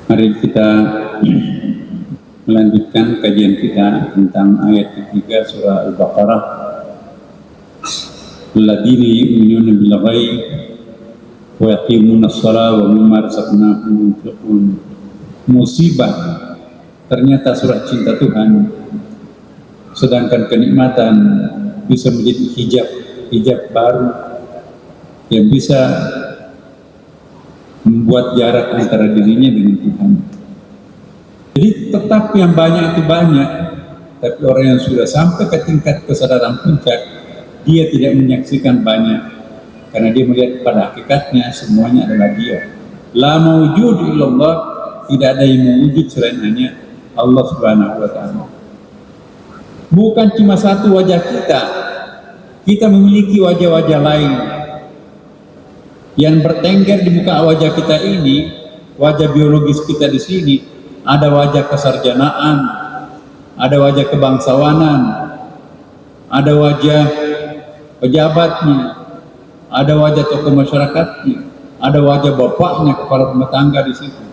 Mari kita melanjutkan kajian kita tentang ayat ketiga surah Al-Baqarah. Alladzina yu'minuna bil ghaib wa yaqimuna shalah wa mimma razaqnahum yunfiqun. Musibah, ternyata surat cinta Tuhan, sedangkan kenikmatan bisa menjadi hijab baru yang bisa membuat jarak antara dirinya dengan Tuhan. Jadi tetap yang banyak itu banyak, tapi orang yang sudah sampai ke tingkat kesadaran puncak, dia tidak menyaksikan banyak, karena dia melihat pada hakikatnya semuanya adalah dia. La mawjud illallah, tidak ada yang mewujud selain hanya Allah Subhanahu wa Ta'ala. Bukan cuma satu wajah kita memiliki wajah-wajah lain yang bertengger di muka wajah kita ini. Wajah biologis kita di sini, ada wajah kesarjanaan, ada wajah kebangsawanan, ada wajah pejabatnya, ada wajah tokoh masyarakatnya, ada wajah bapaknya, kepala rumah tangga di situ.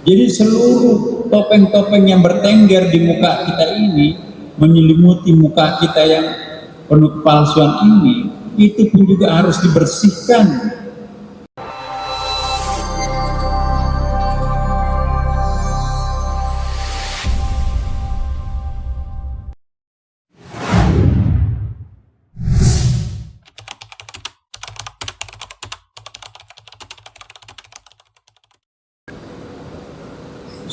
Jadi seluruh topeng-topeng yang bertengger di muka kita ini, menyelimuti muka kita yang penuh kepalsuan ini, itu pun juga harus dibersihkan.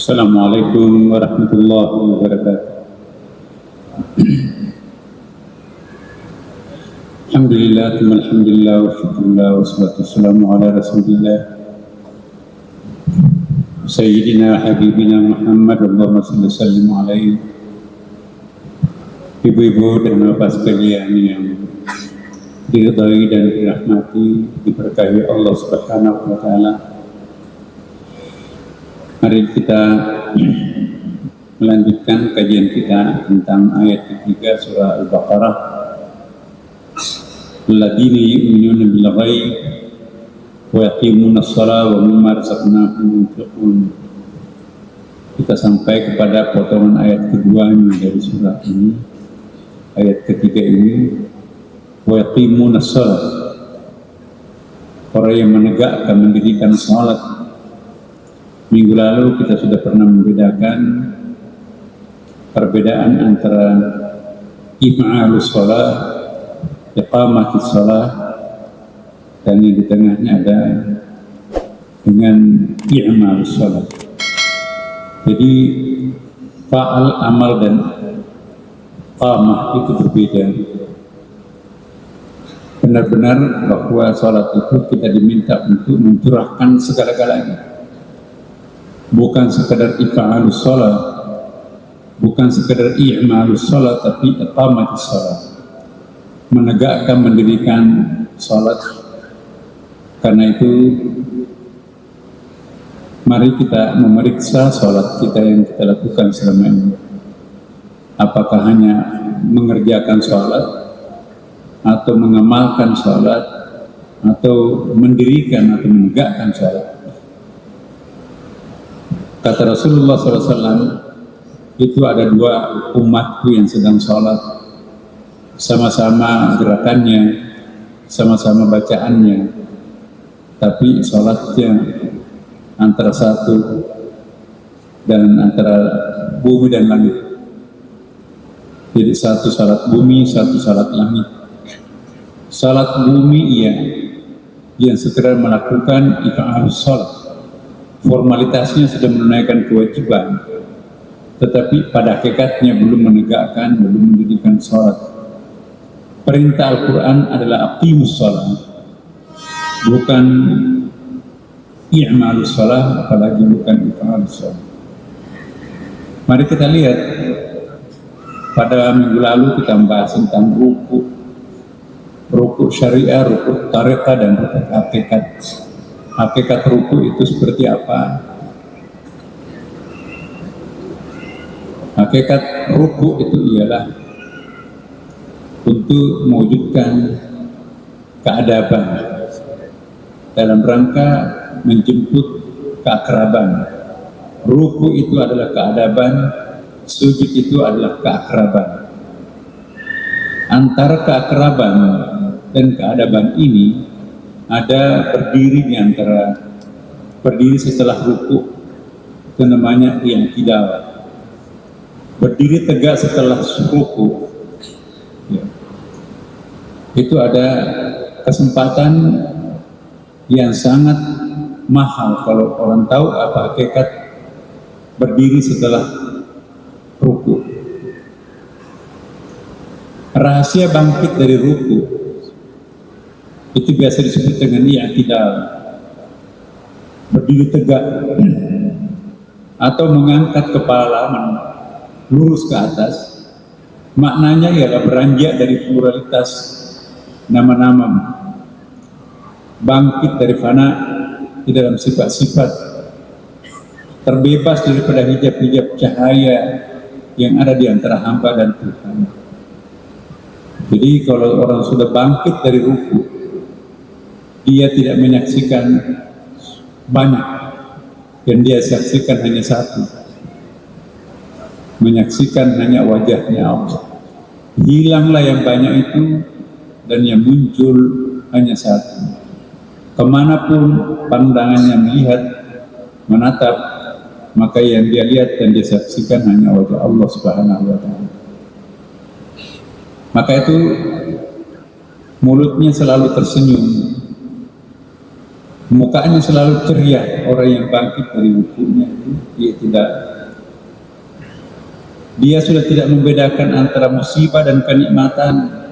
Assalamualaikum warahmatullahi wabarakatuh. Alhamdulillah, alhamdulillah, wa syukurullah, wa salatu wassalamu ala rasulillah Sayyidina Habibina Muhammad, Allahumma salli wa sallim alaihi. Ibu-ibu dan bapak sekalian yang diridhai dan dirahmati, diberkahi Allah Subhanahu wa Ta'ala, mari kita melanjutkan kajian kita tentang ayat ketiga surah Al-Baqarah. Alladzina yu'minuna bil ghaib wa yaqimuna shalah wa mimma razaqnahum yunfiqun. Kita sampai kepada potongan ayat kedua dari surah ini. Ayat ketiga ini, wa yaqimuna shalah, orang yang menegakkan, mendirikan salat. Minggu lalu kita sudah pernah membedakan perbedaan antara im'alus shalah, iqamatis shalah, dan yang di tengahnya ada dengan i'malus shalah. Jadi fa'al, amal, dan qamah itu berbeda. Benar-benar bahwa salat itu kita diminta untuk mencurahkan segala-galanya. Bukan sekadar if'alus shalah, bukan sekadar i'malus shalah, tapi iqamatis shalah, menegakkan, mendirikan salat. Karena itu mari kita memeriksa salat kita yang kita lakukan selama ini. Apakah hanya mengerjakan salat, atau mengamalkan salat, atau mendirikan atau menegakkan salat. Kata Rasulullah SAW, itu ada dua umatku yang sedang sholat, sama-sama gerakannya, sama-sama bacaannya, tapi sholatnya antara satu dan antara bumi dan langit. Jadi satu sholat bumi, satu sholat langit. Sholat bumi iya, yang sekedar melakukan if'alus sholat, formalitasnya sudah menunaikan kewajiban, tetapi pada hakikatnya belum menegakkan, belum mendirikan sholat. Perintah Al-Quran adalah aqimus sholat, bukan i'malus sholat, apalagi bukan if'alus sholat. Mari kita lihat, pada minggu lalu kita membahas tentang ruku syariah, ruku tariqah, dan ruku hakikat. Hakikat ruku itu seperti apa? Hakikat ruku itu ialah untuk mewujudkan keadaban dalam rangka menjemput keakraban. Ruku itu adalah keadaban, sujud itu adalah keakraban. Antara keakraban dan keadaban ini ada berdiri di antara berdiri setelah ruku, itu namanya i'tidal. Berdiri tegak setelah ruku, ya. Itu ada kesempatan yang sangat mahal kalau orang tahu apa hakikat berdiri setelah ruku. Rahasia bangkit dari ruku itu biasa disebut dengan i'tidal, berdiri tegak atau mengangkat kepala lurus ke atas. Maknanya ialah beranjak dari pluralitas nama-nama, bangkit dari fana di dalam sifat-sifat, terbebas daripada hijab-hijab cahaya yang ada di antara hamba dan Tuhan. Jadi kalau orang sudah bangkit dari ruku, dia tidak menyaksikan banyak, dan dia saksikan hanya satu, menyaksikan hanya wajahnya Allah. Hilanglah yang banyak itu, dan yang muncul hanya satu. Kemanapun pandangannya melihat, menatap, maka yang dia lihat dan dia saksikan hanya wajah Allah Subhanahu wa Ta'ala. Maka itu mulutnya selalu tersenyum, mukanya selalu ceria. Orang yang bangkit dari rukunya itu dia sudah tidak membedakan antara musibah dan kenikmatan.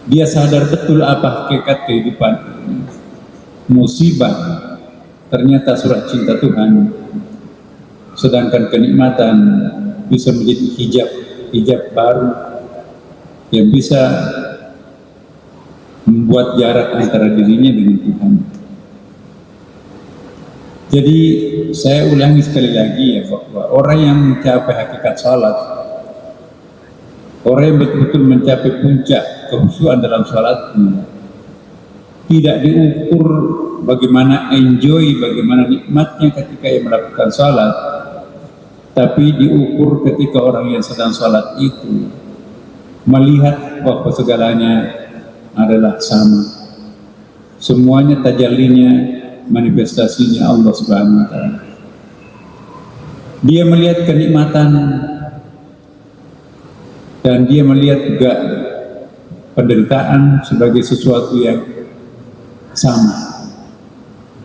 Dia sadar betul apa hakikat kehidupan. Musibah ternyata surat cinta Tuhan, sedangkan kenikmatan bisa menjadi hijab baru yang bisa membuat jarak antara dirinya dengan Tuhan. Jadi saya ulangi sekali lagi ya, bahwa orang yang mencapai hakikat salat, orang yang betul-betul mencapai puncak kekhusyuan dalam salatnya, tidak diukur bagaimana enjoy, bagaimana nikmatnya ketika ia melakukan salat, tapi diukur ketika orang yang sedang salat itu melihat bahwa segalanya adalah sama, semuanya tajallinya, manifestasinya Allah Subhanahu wa Ta'ala. Dia melihat kenikmatan dan dia melihat juga penderitaan sebagai sesuatu yang sama.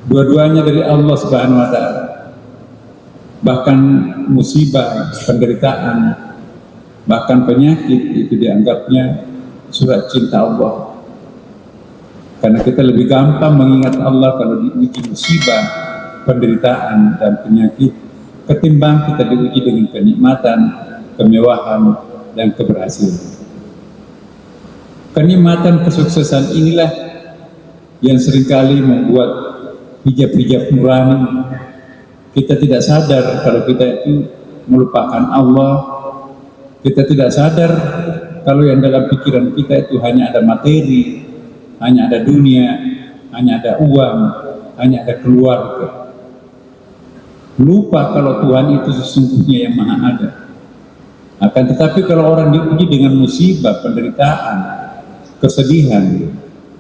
Dua-duanya dari Allah Subhanahu wa Ta'ala. Bahkan musibah, penderitaan, bahkan penyakit itu dianggapnya surat cinta Allah. Karena kita lebih gampang mengingat Allah kalau diuji musibah, penderitaan, dan penyakit, ketimbang kita diuji dengan kenikmatan, kemewahan, dan keberhasilan. Kenikmatan kesuksesan inilah yang seringkali membuat hijab-hijab nurani. Kita tidak sadar kalau kita itu melupakan Allah. Kita tidak sadar kalau yang dalam pikiran kita itu hanya ada materi, hanya ada dunia, hanya ada uang, hanya ada keluarga. Lupa kalau Tuhan itu sesungguhnya yang maha ada. Akan tetapi kalau orang diuji dengan musibah, penderitaan, kesedihan,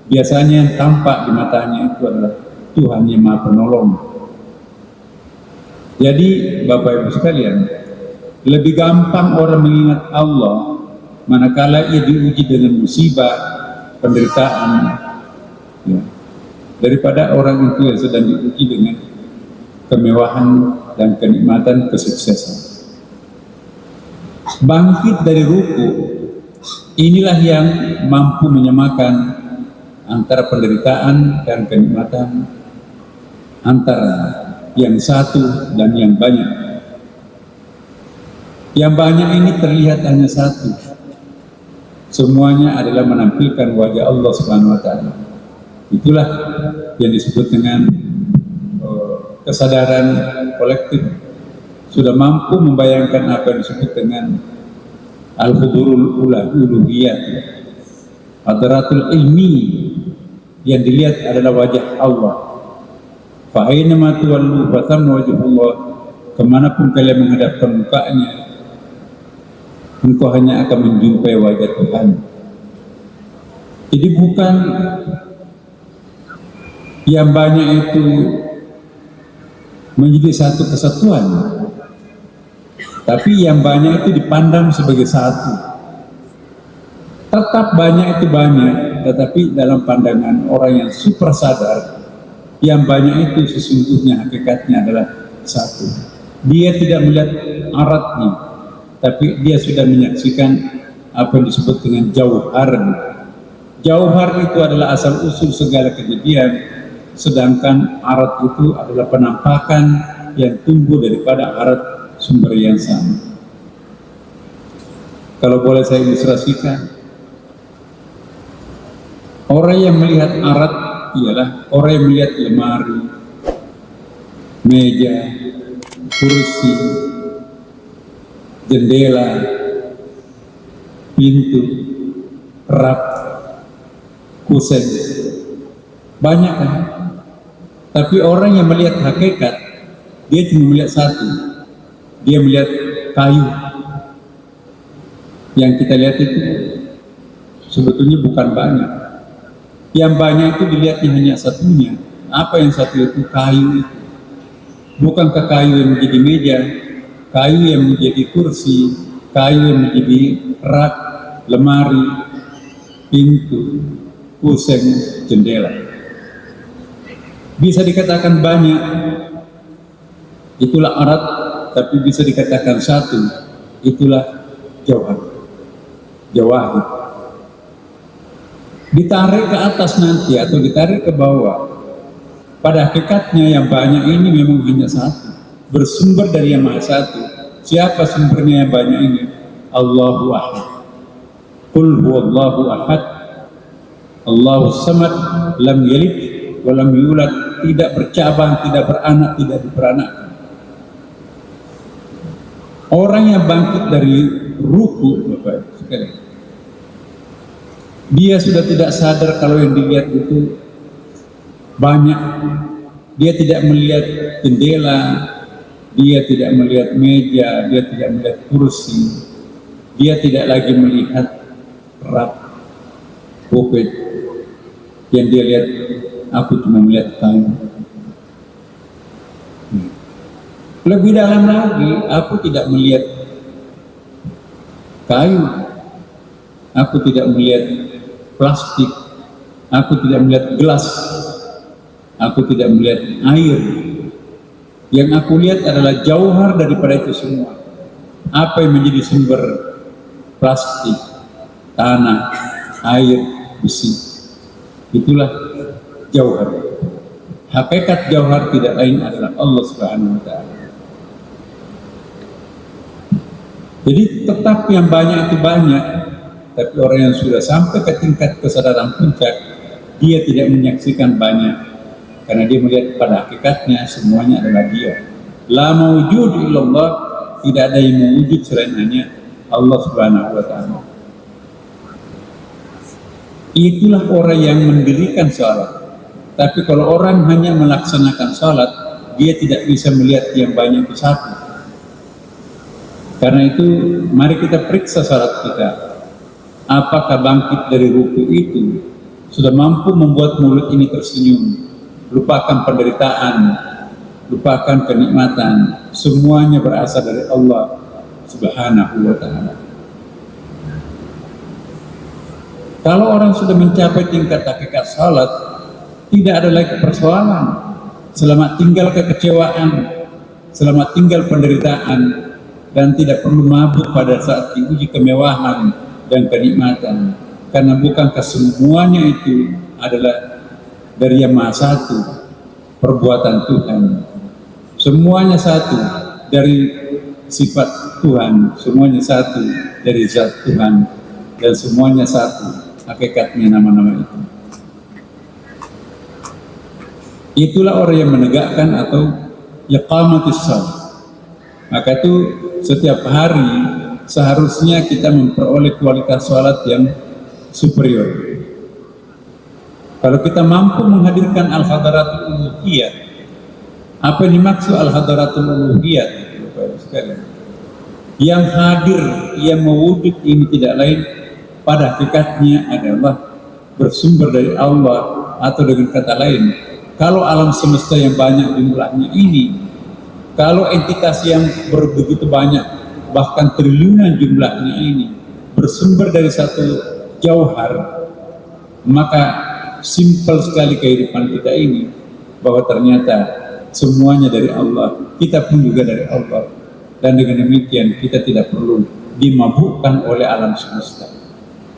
biasanya yang tampak di matanya itu adalah Tuhan yang maha penolong. Jadi Bapak Ibu sekalian, lebih gampang orang mengingat Allah manakala ia diuji dengan musibah, penderitaan, ya, daripada orang itu yang sedang diuji dengan kemewahan dan kenikmatan kesuksesan. Bangkit dari ruku, inilah yang mampu menyamakan antara penderitaan dan kenikmatan, antara yang satu dan yang banyak. Yang banyak ini terlihat hanya satu. Semuanya adalah menampilkan wajah Allah Subhanahu wa Ta'ala. Itulah yang disebut dengan kesadaran kolektif. Sudah mampu membayangkan apa yang disebut dengan al-hudurul uluhiyah, hadratul ilmi, yang dilihat adalah wajah Allah. Fa aina tuwallu fa thamma wajhullah, kemanapun kalian menghadapkan mukanya, engkau hanya akan menjumpai wajah Tuhan. Jadi bukan yang banyak itu menjadi satu kesatuan, tapi yang banyak itu dipandang sebagai satu. Tetap banyak itu banyak, tetapi dalam pandangan orang yang super sadar, yang banyak itu sesungguhnya hakikatnya adalah satu. Dia tidak melihat aratnya, tapi dia sudah menyaksikan apa yang disebut dengan jauhar. Jauhar itu adalah asal usul segala kejadian, sedangkan arat itu adalah penampakan yang tumbuh daripada arat sumber yang sama. Kalau boleh saya ilustrasikan, orang yang melihat arat ialah orang yang melihat lemari, meja, kursi, jendela, pintu, rak, kusen, banyak kan? Tapi orang yang melihat hakikat, dia cuma melihat satu, dia melihat kayu. Yang kita lihat itu sebetulnya bukan banyak. Yang banyak itu dilihatnya hanya satunya. Apa yang satu itu? Kayu itu. Bukankah kayu yang menjadi meja, kayu yang menjadi kursi, kayu yang menjadi rak, lemari, pintu, kusen, jendela. Bisa dikatakan banyak, itulah arat, tapi bisa dikatakan satu, itulah jauhar. Jawahir. Ditarik ke atas nanti atau ditarik ke bawah, pada hakikatnya yang banyak ini memang hanya satu, bersumber dari yang maha satu. Siapa sumbernya yang banyak ini? Allahu Ahad. Qul huwallahu ahad, Allahu samad, lam yalid wa lam yulad, tidak bercabang, tidak beranak, tidak diperanakkan. Orang yang bangkit dari ruku, Bapak sekalian, dia sudah tidak sadar kalau yang dilihat itu banyak. Dia tidak melihat jendela, dia tidak melihat meja, dia tidak melihat kursi, dia tidak lagi melihat rak, pulpit. Yang dia lihat, aku cuma melihat kayu. Lebih dalam lagi, aku tidak melihat kayu, aku tidak melihat plastik, aku tidak melihat gelas, aku tidak melihat air. Yang aku lihat adalah jauhar daripada itu semua. Apa yang menjadi sumber plastik, tanah, air, besi, itulah jauhar. Hakikat jauhar tidak lain adalah Allah Subhanahu wa Ta'ala. Jadi tetap yang banyak itu banyak, tapi orang yang sudah sampai ke tingkat kesadaran puncak, dia tidak menyaksikan banyak, karena dia melihat pada hakikatnya semuanya adalah dia. La mawjud illallah, tidak ada yang mewujud selain hanya Allah Subhanahu wa Ta'ala. Itulah orang yang mendirikan sholat. Tapi kalau orang hanya melaksanakan sholat, dia tidak bisa melihat yang banyak itu satu. Karena itu mari kita periksa sholat kita. Apakah bangkit dari ruku itu sudah mampu membuat mulut ini tersenyum, lupakan penderitaan, lupakan kenikmatan, semuanya berasal dari Allah Subhanahu wa Ta'ala. Kalau orang sudah mencapai tingkat hakikat salat, tidak ada lagi persoalan. Selamat tinggal kekecewaan, selamat tinggal penderitaan, dan tidak perlu mabuk pada saat diuji kemewahan dan kenikmatan. Karena bukankah semuanya itu adalah dari yang maha satu, perbuatan Tuhan. Semuanya satu dari sifat Tuhan, semuanya satu dari zat Tuhan, dan semuanya satu hakikatnya nama-nama itu. Itulah orang yang menegakkan atau iqamatus shalah. Maka itu setiap hari seharusnya kita memperoleh kualitas salat yang superior. Kalau kita mampu menghadirkan al-hadaratul uluhiyah, Apa yang dimaksud al-hadaratul uluhiyah itu, Bapak Ibu sekalian? Yang hadir, yang mewujud ini tidak lain pada hakikatnya adalah bersumber dari Allah, atau dengan kata lain, kalau alam semesta yang banyak jumlahnya ini, kalau entitas yang begitu banyak, bahkan triliunan jumlahnya ini bersumber dari satu jauhar, maka simpel sekali kehidupan kita ini, bahwa ternyata semuanya dari Allah, kita pun juga dari Allah, dan dengan demikian kita tidak perlu dimabukkan oleh alam semesta.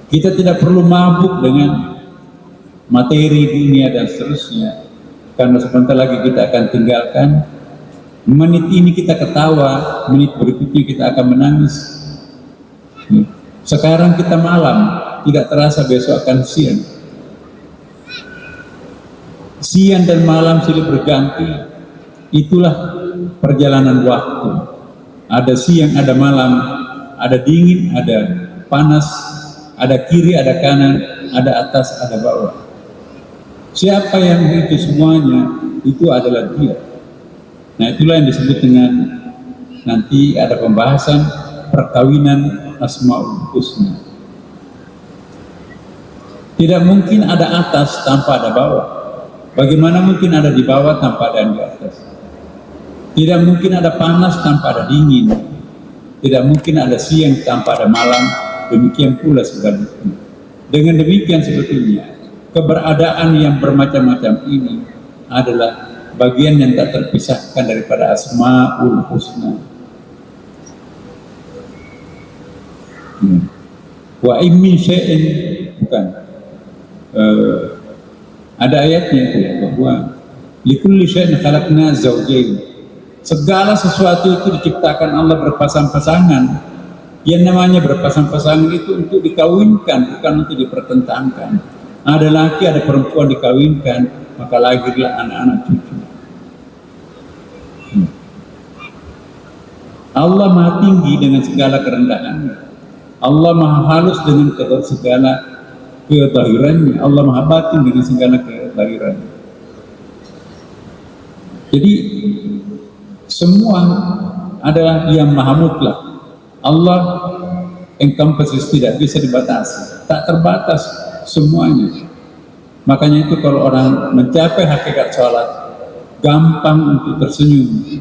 Kita tidak perlu mabuk dengan materi dunia dan seterusnya, karena sebentar lagi kita akan tinggalkan. Menit ini kita ketawa, menit berikutnya kita akan menangis. Sekarang kita malam, tidak terasa besok akan siang. Siang dan malam silih berganti. Itulah perjalanan waktu. Ada siang, ada malam, ada dingin, ada panas, ada kiri, ada kanan, ada atas, ada bawah. Siapa yang itu semuanya, itu adalah Dia. Nah, itulah yang disebut dengan, nanti ada pembahasan perkawinan Asmaul Husna. Tidak mungkin ada atas tanpa ada bawah. Bagaimana mungkin ada di bawah tanpa ada yang di atas? Tidak mungkin ada panas tanpa ada dingin. Tidak mungkin ada siang tanpa ada malam. Demikian pula sebaliknya. Dengan demikian sebetulnya keberadaan yang bermacam-macam ini adalah bagian yang tak terpisahkan daripada Asmaul Husna. Wa in min syai'in, bukan. Ada ayatnya itu bahwa likulli syai'in khalaqna zawjayn. Segala sesuatu itu diciptakan Allah berpasang-pasangan. Yang namanya berpasang-pasangan itu untuk dikawinkan, bukan untuk dipertentangkan. Ada laki, ada perempuan dikawinkan, maka lahirlah anak-anak cucu. Allah Maha tinggi dengan segala kerendahannya. Allah Maha halus dengan segala ketahirannya. Allah Maha batin dengan segala ketahirannya. Jadi semua adalah yang maha mutlak. Allah encompasses, tidak bisa dibatasi, tak terbatas semuanya. Makanya itu kalau orang mencapai hakikat sholat, gampang untuk tersenyum,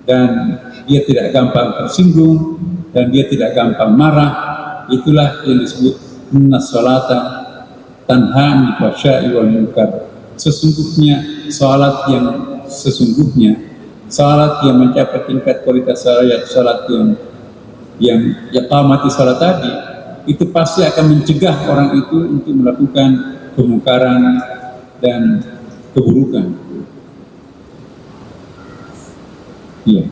dan dia tidak gampang tersinggung, dan dia tidak gampang marah. Itulah yang disebut inna sholata tanha 'anil fahsya'i wal munkar. Sesungguhnya sholat yang sesungguhnya, salat yang mencapai tingkat kualitas salat yang iqamati salat tadi, itu pasti akan mencegah orang itu untuk melakukan kemungkaran dan keburukan. Iya.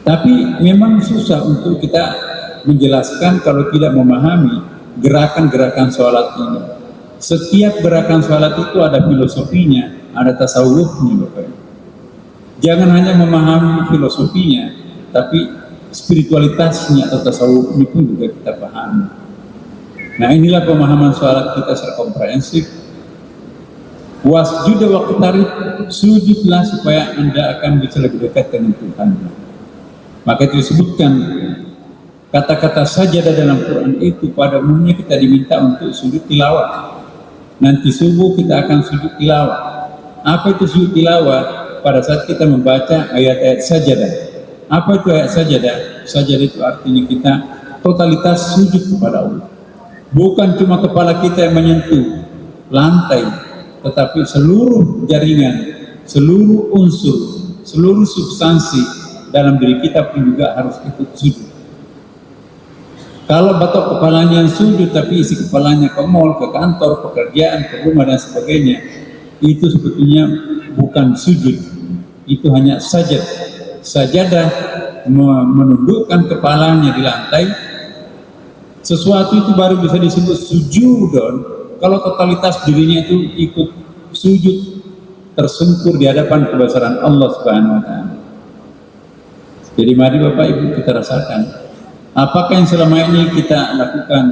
Tapi memang susah untuk kita menjelaskan kalau tidak memahami gerakan-gerakan salat ini. Setiap gerakan salat itu ada filosofinya, ada tasawufnya, Bapak. Jangan hanya memahami filosofinya, tapi spiritualitasnya atau tasawufnya pun juga kita pahami. Nah, inilah pemahaman sholat kita secara komprehensif. Wasjud waqtarib, sujudlah supaya Anda akan bisa lebih dekat dengan Tuhan. Maka itu disebutkan kata-kata sajadah dalam Quran itu pada umumnya kita diminta untuk sujud tilawah. Nanti subuh kita akan sujud tilawah. Apa itu sujud tilawah? Pada saat kita membaca ayat-ayat sajadah. Apa itu ayat sajadah? Sajadah itu artinya kita totalitas sujud kepada Allah. Bukan cuma kepala kita yang menyentuh lantai, tetapi seluruh jaringan, seluruh unsur, seluruh substansi dalam diri kita pun juga harus ikut sujud. Kalau batok kepalanya yang sujud, tapi isi kepalanya ke mall, ke kantor, pekerjaan, ke rumah dan sebagainya, itu sebetulnya bukan sujud. Itu hanya sajad. Sajadah menundukkan kepalanya di lantai. Sesuatu itu baru bisa disebut sujudon kalau totalitas dirinya itu ikut sujud, tersungkur di hadapan kebesaran Allah Subhanahu wa taala. Jadi mari Bapak Ibu kita rasakan, apakah yang selama ini kita lakukan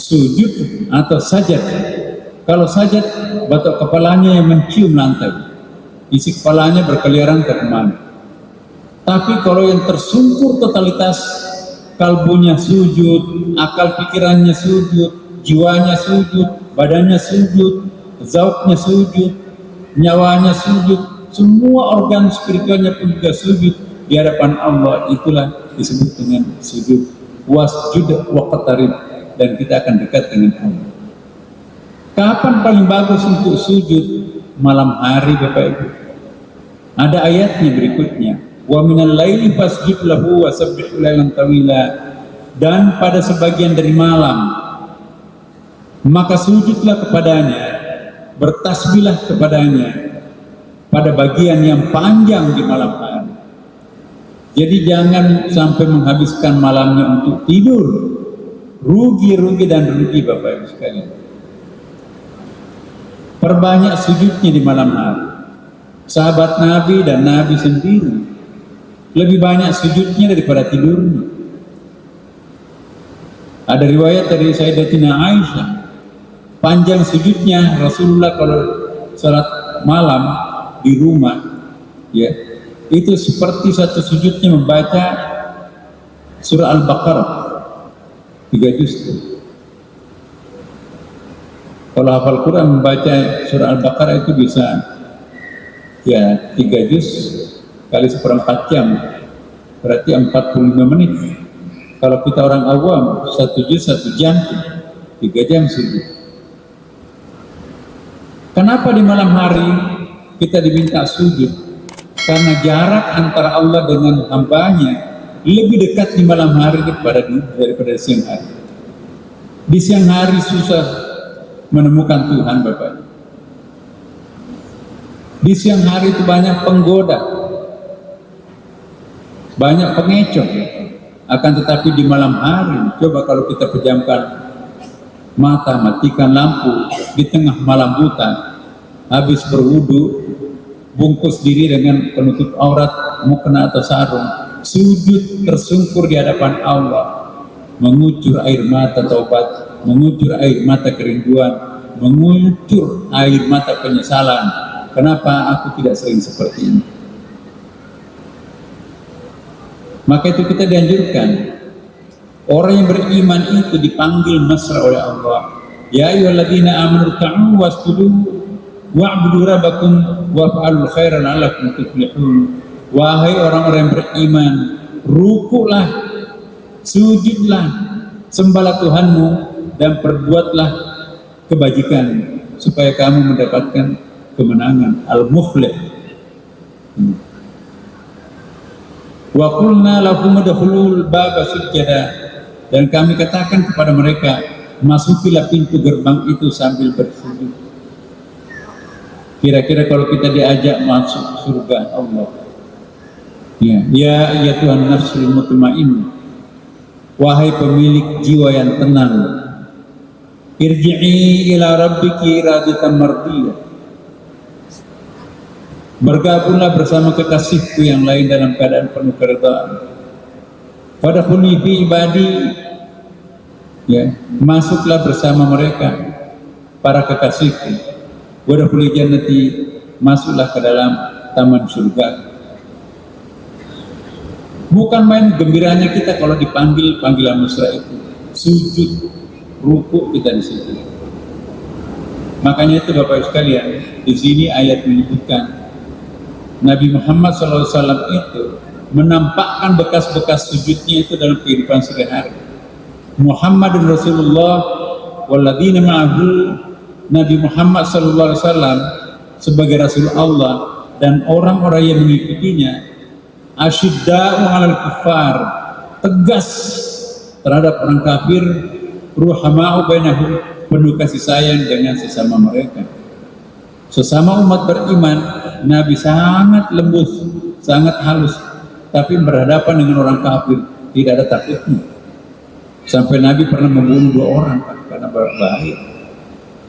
sujud atau sajad? Kalau sajad, batok kepalanya yang mencium lantai. isi kepalanya berkeliaran ke kemana. Tapi kalau yang tersungkur totalitas, kalbunya sujud, akal pikirannya sujud, jiwanya sujud, badannya sujud, zauknya sujud, nyawanya sujud, semua organ spiritualnya pun juga sujud di hadapan Allah, itulah disebut dengan sujud. Wasjud waqtarib, dan kita akan dekat dengan Allah. Kapan paling bagus untuk sujud? Malam hari, Bapak Ibu. Ada ayatnya berikutnya. Wa minal laili fasjud lahu wa sabbihhu lailan tawila. Dan pada sebagian dari malam maka sujudlah kepadanya, bertasbihlah kepadanya pada bagian yang panjang di malam hari. Jadi jangan sampai menghabiskan malamnya untuk tidur. Rugi dan rugi, Bapak Ibu sekalian. Perbanyak sujudnya di malam hari. Sahabat Nabi dan Nabi sendiri lebih banyak sujudnya daripada tidurnya. Ada riwayat dari Sayyidatina Aisyah, panjang sujudnya Rasulullah kalau salat malam di rumah, ya, itu seperti satu sujudnya membaca surah Al-Baqarah 3 juz. Kalau hafal Quran membaca surah Al-Baqarah itu bisa ya 3 juz kali 1/4 jam, berarti 45 menit. Kalau kita orang awam 1 juz 1 jam, 3 jam sujud. Kenapa di malam hari kita diminta sujud? Karena jarak antara Allah dengan hambanya lebih dekat di malam hari daripada siang hari. Di siang hari susah menemukan Tuhan, Bapak. Di siang hari itu banyak penggoda, banyak pengecoh. Akan tetapi di malam hari, coba kalau kita pejamkan mata, matikan lampu di tengah malam buta, habis berwudu, bungkus diri dengan penutup aurat, mukena atau sarung, sujud tersungkur di hadapan Allah, mengucur air mata taubat, mengucur air mata kerinduan, mengucur air mata penyesalan. Kenapa aku tidak sering seperti ini? Maka itu kita dianjurkan, orang yang beriman itu dipanggil mesra oleh Allah. Ya ayyuhalladzina amanu ruk'u wasjudu wa'budu rabbakum waf'alul khaira la'allakum tuflihun. Wahai orang-orang yang beriman, rukulah, sujudlah, sembahlah Tuhanmu dan perbuatlah kebajikan supaya kamu mendapatkan kemenangan. Al-muflih. Wa qulna lahum udkhulul baba sujada, dan kami katakan kepada mereka, masukilah pintu gerbang itu sambil bersujud. Kira-kira kalau kita diajak masuk surga Allah, ya Tuhan nafsul mutmainnah, wahai pemilik jiwa yang tenang, irji'i ila rabbiki radiyatan mardiyah, bergabunglah bersama kekasihku yang lain dalam keadaan penuh keridhaan. Fadkhuli fi ibadi, ya, masuklah bersama mereka para kekasihku. Wadkhuli jannati, masuklah ke dalam taman surga. Bukan main gembiranya kita kalau dipanggil panggilan mesra itu, sujud, rukuk kita di situ. Makanya itu Bapak Ibu sekalian, di sini ayat menyebutkan Nabi Muhammad SAW itu menampakkan bekas-bekas sujudnya itu dalam kehidupan sehari-hari. Muhammadun Rasulullah walladzina ma'ahu, Nabi Muhammad SAW sebagai Rasul Allah dan orang-orang yang mengikutinya, asyidda'u 'alal kuffar, tegas terhadap orang kafir, ruhama'u bainahum, penuh kasih sayang dengan sesama mereka. Sesama umat beriman, Nabi sangat lembut, sangat halus, tapi berhadapan dengan orang kafir tidak ada takutnya. Sampai Nabi pernah membunuh 2 orang karena berbahaya.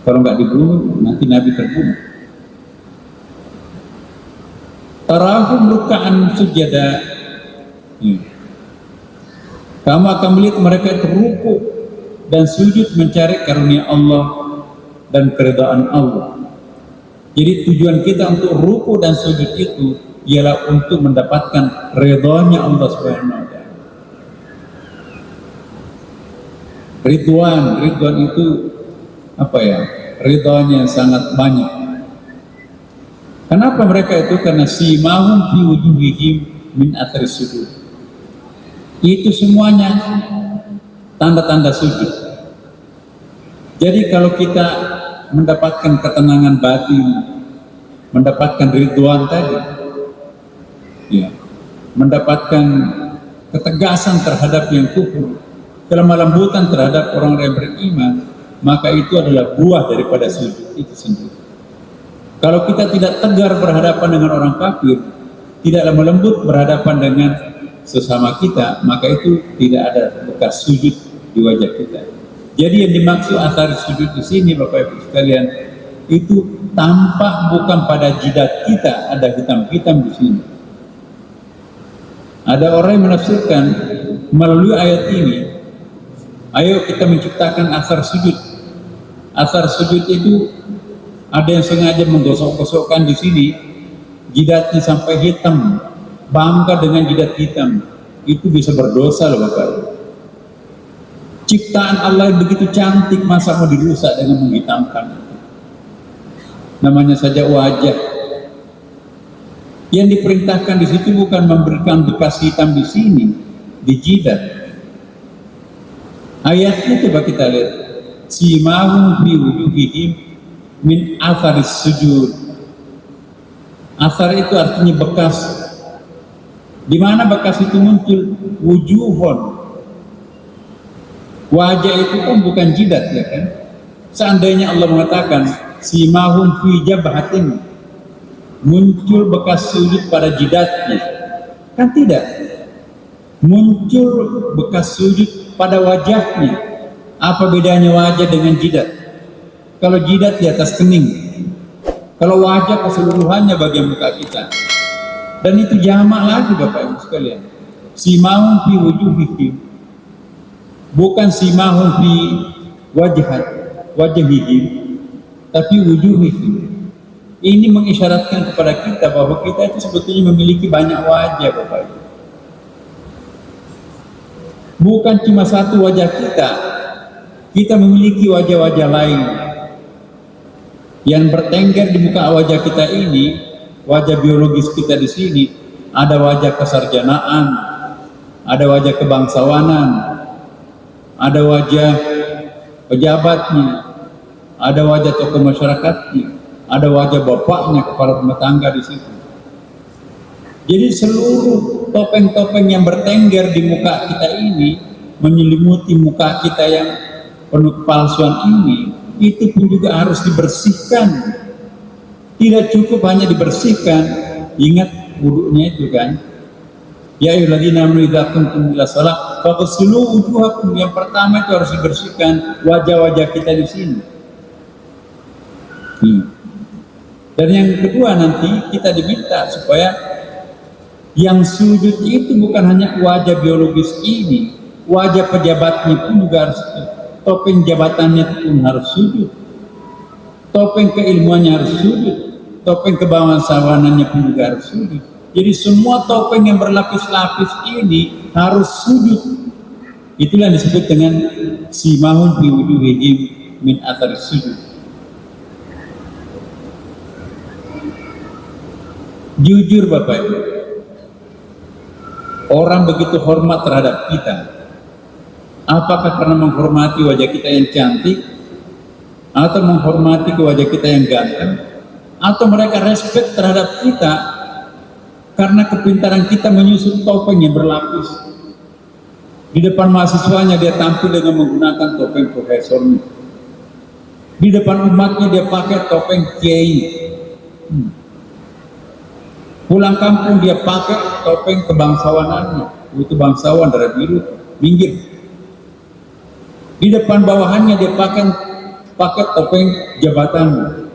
Kalau nggak dibunuh, nanti Nabi terbunuh. Tarahum ruk'an sujada, kamu akan melihat mereka terrukuk dan sujud mencari karunia Allah dan keridhaan Allah. Jadi tujuan kita untuk ruku dan sujud itu ialah untuk mendapatkan ridhonya Allah Subhanahu wa taala. Ridwan itu apa ya? Ridhonya sangat banyak. Kenapa mereka itu? Karena simahum fi wujuhihim min athari sujud. Itu semuanya tanda-tanda sujud. Jadi kalau kita mendapatkan ketenangan batin, mendapatkan ridwan tadi, ya, mendapatkan ketegasan terhadap yang kufur, kelemah lembutan terhadap orang yang beriman, maka itu adalah buah daripada sujud itu sendiri. Kalau kita tidak tegar berhadapan dengan orang kafir, tidak lemah lembut berhadapan dengan sesama kita, maka itu tidak ada bekas sujud di wajah kita. Jadi yang dimaksud athar sujud di sini, Bapak Ibu sekalian, itu tampak bukan pada jidat kita, ada hitam-hitam di sini. Ada orang yang menafsirkan melalui ayat ini, ayo kita menciptakan athar sujud. Athar sujud itu ada yang sengaja menggosok-gosokkan di sini, jidatnya sampai hitam, bangga dengan jidat hitam. Itu bisa berdosa loh Bapak. Ciptaan Allah yang begitu cantik, masa mau dirusak dengan menghitamkan? Namanya saja wajah. Yang diperintahkan di situ bukan memberikan bekas hitam di sini, di jidat. Ayatnya coba kita lihat. Simahum fi wujuhihim min atharis sujud. Athar itu artinya bekas. Di mana bekas itu muncul? Wujuhun. Wajah itu kan bukan jidat, ya kan? Seandainya Allah mengatakan simahum fi jabhatin, muncul bekas sujud pada jidatnya, kan tidak. Muncul bekas sujud pada wajahnya. Apa bedanya wajah dengan jidat? Kalau jidat di atas kening, kalau wajah keseluruhannya bagian muka kita. Dan itu jamak lagi Bapak Ibu sekalian. Simahum fi wujuhihim, bukan simahum fi wajhihim, tapi wujuhihim. Ini mengisyaratkan kepada kita bahwa kita itu sebetulnya memiliki banyak wajah Bapak Ibu. Bukan cuma satu wajah kita memiliki wajah-wajah lain yang bertengger di muka wajah kita ini. Wajah biologis kita di sini ada wajah kesarjanaan, ada wajah kebangsawanan, ada wajah pejabatnya, ada wajah tokoh masyarakatnya, ada wajah bapaknya, kepala rumah tangga di situ. Jadi seluruh topeng-topeng yang bertengger di muka kita ini, menyelimuti muka kita yang penuh kepalsuan ini, itu pun juga harus dibersihkan. Tidak cukup hanya dibersihkan, ingat wudunya itu kan. Ya ayyuhalladzina amanu idza qumtum ila shalah faghsilu wujuhakum. Yang pertama itu harus dibersihkan wajah-wajah kita di sini. Dan yang kedua nanti kita diminta supaya yang sujud itu bukan hanya wajah biologis ini, wajah pejabatnya pun juga harus, topeng jabatannya pun harus sujud, topeng keilmuannya harus sujud, topeng kebangsawanannya pun juga harus sujud. Jadi semua topeng yang berlapis-lapis ini harus sujud. Itulah yang disebut dengan simahun fi wujuhihim min athari sujud. Jujur Bapak Ibu, orang begitu hormat terhadap kita, apakah karena menghormati wajah kita yang cantik, atau menghormati ke wajah kita yang ganteng, atau mereka respect terhadap kita karena kepintaran kita menyusun topeng yang berlapis. Di depan mahasiswanya dia tampil dengan menggunakan topeng profesornya, di depan umatnya dia pakai topeng kiai. Pulang kampung dia pakai topeng kebangsawanannya, itu bangsawan darah biru, minggir. Di depan bawahannya dia pakai topeng jabatannya.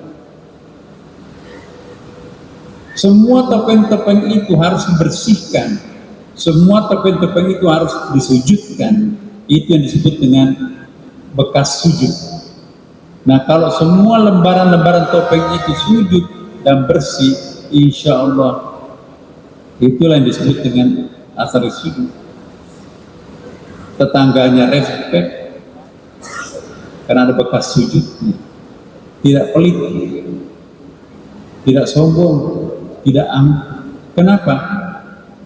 Semua topeng-topeng itu harus dibersihkan, semua topeng-topeng itu harus disujudkan. Itu yang disebut dengan bekas sujud. Nah, kalau semua lembaran-lembaran topeng itu sujud dan bersih, insya Allah itulah yang disebut dengan asar sujud. Tetangganya respect karena ada bekas sujud, tidak pelit, tidak sombong, tidak angkuh. Kenapa?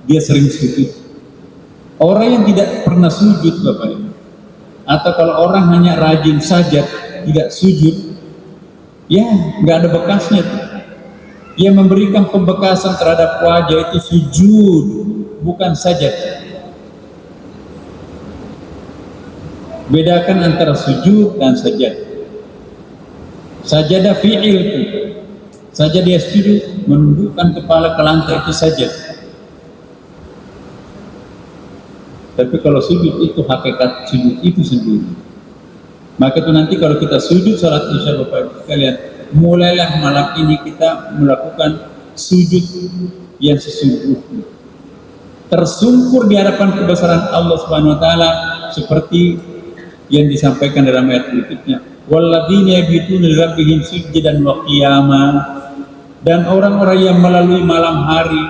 Dia sering sujud. Orang yang tidak pernah sujud, Bapak Ibu, atau kalau orang hanya rajin saja tidak sujud, ya nggak ada bekasnya. Yang memberikan pembekasan terhadap wajah itu sujud, bukan sajad. Bedakan antara sujud dan sajad. Sajadah fi'il itu, saja dia sujud menundukkan kepala ke lantai, itu sajad. Tapi kalau sujud itu hakikat sujud itu sendiri. Maka itu nanti kalau kita sujud salat isya, Bapak Ibu sekalian, mulailah malam ini kita melakukan sujud yang sesungguhnya, tersungkur di hadapan kebesaran Allah Subhanahu wa taala, seperti yang disampaikan dalam ayat berikutnya, walladzina yabituna lirabbihim sujadan wa qiyama, dan orang-orang yang melalui malam hari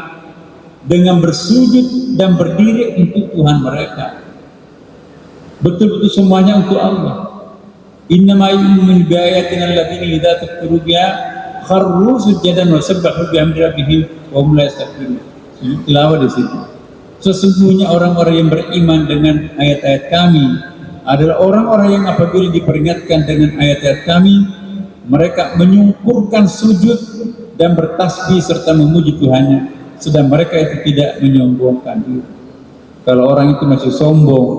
dengan bersujud dan berdiri untuk Tuhan mereka, betul-betul semuanya untuk Allah. Innama yu'minu bi ayatina alladziina idza dzukkiru biha kharru sujadan wa sabbahu bihamdi rabbihim wa hum la yastakbirun. Tilawah di situ. Sesungguhnya orang-orang yang beriman dengan ayat-ayat kami adalah orang-orang yang apabila diperingatkan dengan ayat-ayat kami, mereka menyungkurkan sujud dan bertasbih serta memuji Tuhannya, sedang mereka itu tidak menyombongkan diri. Kalau orang itu masih sombong,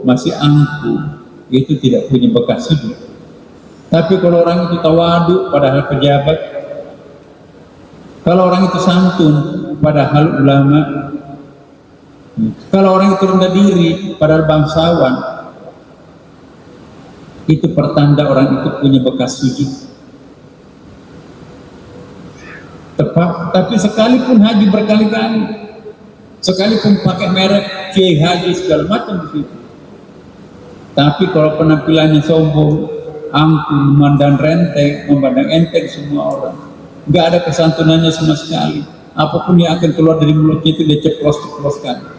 masih angkuh, itu tidak punya bekas sujud. Tapi kalau orang itu tawadu padahal pejabat, kalau orang itu santun padahal ulama, kalau orang itu rendah diri padahal bangsawan, itu pertanda orang itu punya bekas sujud. Tepat, tapi sekalipun haji berkali-kali, sekalipun pakai merek Kiai Haji segala macam di situ, tapi kalau penampilannya sombong, angkuh, memandang renteng, memandang enteng semua orang, nggak ada kesantunannya sama sekali. Apapun yang akan keluar dari mulutnya itu dia ceplos-ceploskan.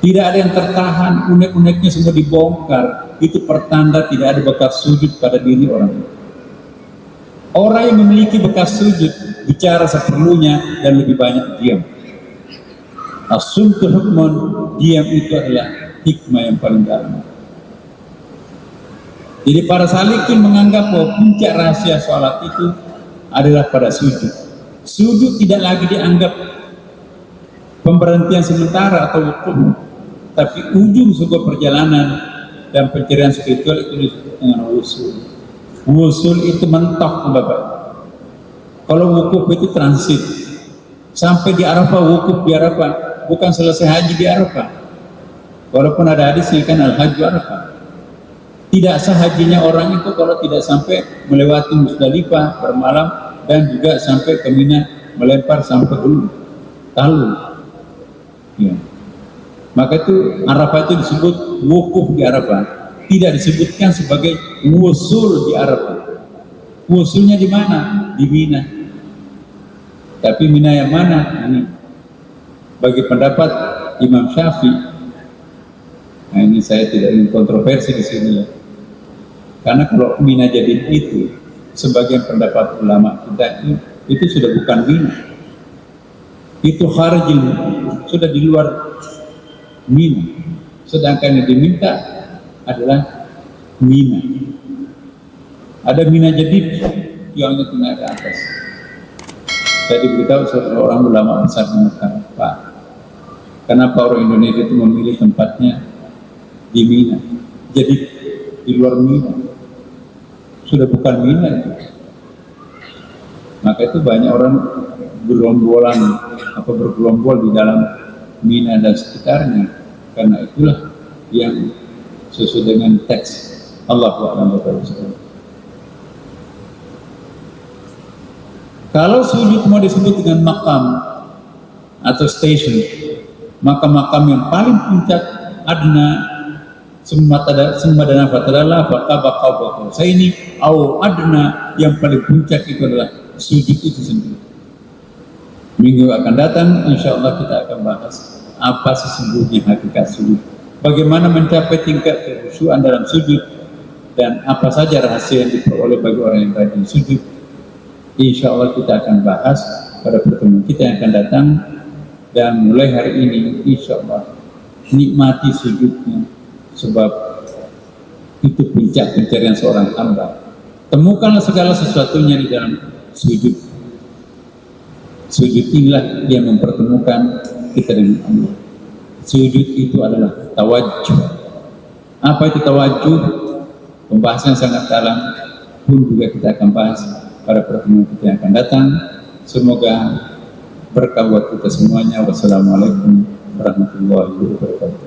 Tidak ada yang tertahan, unek-uneknya semua dibongkar. Itu pertanda tidak ada bekas sujud pada diri orang. Orang yang memiliki bekas sujud bicara seperlunya dan lebih banyak diam. As-sumtu hukmun, diam itu adalah hikmah yang paling dalam. Jadi para salikin menganggap bahwa puncak rahasia sholat itu adalah pada sujud. Sujud tidak lagi dianggap pemberhentian sementara atau wukuf, tapi ujung sebuah perjalanan dan pencarian spiritual itu disebut dengan wusul. Wusul itu mentok, Bapak. Kalau wukuf itu transit. Sampai di Arafah, wukuf di Arafah, bukan selesai haji di Arafah. Walaupun ada hadis kan al-hajju Arafah. Tidak sah hajinya orang itu kalau tidak sampai melewati Musdalifah bermalam dan juga sampai ke Mina melempar sampai dulu Talun. Ya. Maka itu Arafah itu disebut wukuf di Arafah, tidak disebutkan sebagai wusul di Arafah. Wusulnya di mana? Di Mina. Tapi Mina yang mana? Ini bagi pendapat Imam Syafi'i. Nah, ini saya tidak ingin kontroversi di sini ya. Karena kalau Mina jadi itu, sebagian pendapat ulama kita itu sudah bukan Mina. Itu kharjil, sudah di luar Mina. Sedangkan yang diminta adalah Mina. Ada Mina jadi yang itu naik ke atas. Saya diberitahu seorang ulama besar di Mekah, Pak, kenapa orang Indonesia itu memilih tempatnya di Mina? Jadi di luar Mina. Sudah bukan Mina itu. Maka itu banyak orang bergerombolan bergerombol di dalam Mina dan sekitarnya, karena itulah yang sesuai dengan teks Allah SWT. Kalau sujud mau disebut dengan makam atau station, maka makam yang paling puncak adna summa dana fatadalla faqaba. Saya ini au adna, yang paling puncak itu adalah sujud itu sendiri. Minggu akan datang insya Allah kita akan bahas apa sesungguhnya hakikat sujud, bagaimana mencapai tingkat kekhusyuan dalam sujud, dan apa saja rahasia yang diperoleh bagi orang yang rajin sujud. Insya Allah kita akan bahas pada pertemuan kita yang akan datang. Dan mulai hari ini insya Allah nikmati sujudnya, sebab itu puncak pencarian seorang hamba. Temukanlah segala sesuatunya di dalam sujud. Sujud inilah yang mempertemukan kita dengan Allah. Sujud itu adalah tawajjuh. Apa itu tawajjuh? Pembahasan sangat dalam pun juga kita akan bahas pada pertemuan kita yang akan datang. Semoga berkah buat kita semuanya. Wassalamualaikum warahmatullahi wabarakatuh.